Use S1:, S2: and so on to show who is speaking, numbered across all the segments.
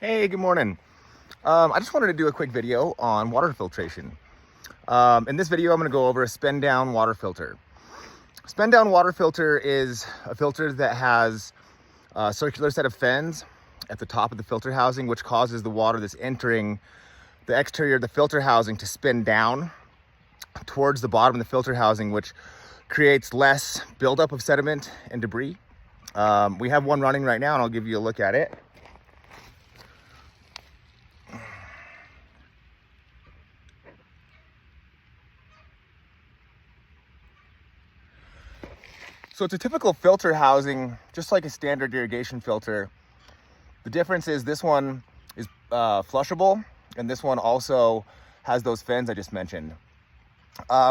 S1: Hey, good morning. I just wanted to do a quick video on water filtration. In this video, I'm going to go over a spin down water filter. Spin down water filter is a filter that has a circular set of fins at the top of the filter housing, which causes the water that's entering the exterior of the filter housing to spin down towards the bottom of the filter housing, which creates less buildup of sediment and debris. We have one running right now, and I'll give you a look at it. So it's a typical filter housing, just like a standard irrigation filter. The difference is this one is flushable, and this one also has those fins I just mentioned.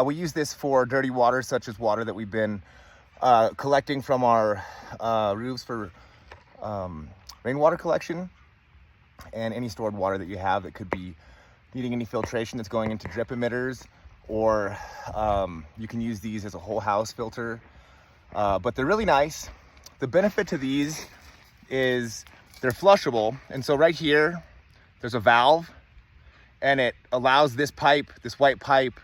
S1: We use this for dirty water, such as water that we've been collecting from our roofs for rainwater collection, and any stored water that you have that could be needing any filtration that's going into drip emitters, or you can use these as a whole house filter. But they're really nice. The benefit to these is they're flushable. And so right here, there's a valve, and it allows this pipe, this white pipe,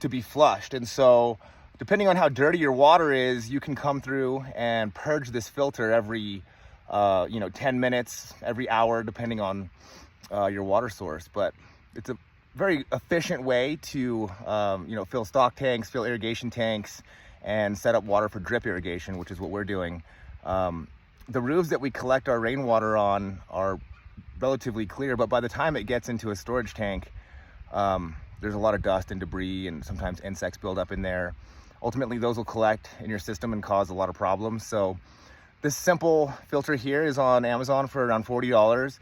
S1: to be flushed. And so depending on how dirty your water is, you can come through and purge this filter every 10 minutes, every hour, depending on your water source. But it's a very efficient way to fill stock tanks, fill irrigation tanks, and set up water for drip irrigation, which is what we're doing. The roofs that we collect our rainwater on are relatively clear, but by the time it gets into a storage tank, there's a lot of dust and debris, and sometimes insects build up in there. Ultimately, those will collect in your system and cause a lot of problems. So this simple filter here is on Amazon for around $40.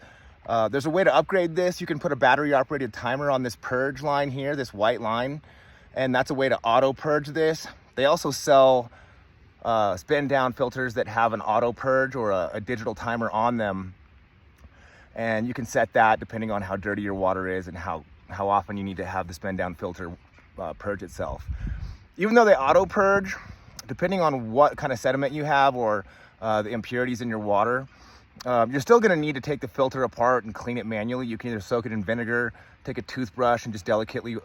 S1: There's a way to upgrade this. You can put a battery operated timer on this purge line here, this white line, and that's a way to auto purge this. They also sell spin down filters that have an auto purge or a digital timer on them. And you can set that depending on how dirty your water is and how often you need to have the spin down filter purge itself. Even though they auto purge, depending on what kind of sediment you have or the impurities in your water, you're still gonna need to take the filter apart and clean it manually. You can either soak it in vinegar, take a toothbrush and just delicately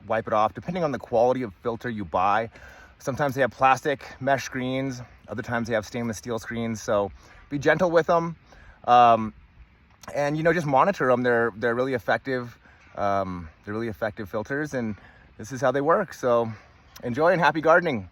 S1: wipe it off, depending on the quality of filter you buy. Sometimes they have plastic mesh screens, other times they have stainless steel screens, so be gentle with them. And just monitor them. They're really effective. They're really effective filters, and this is how they work. So enjoy and happy gardening.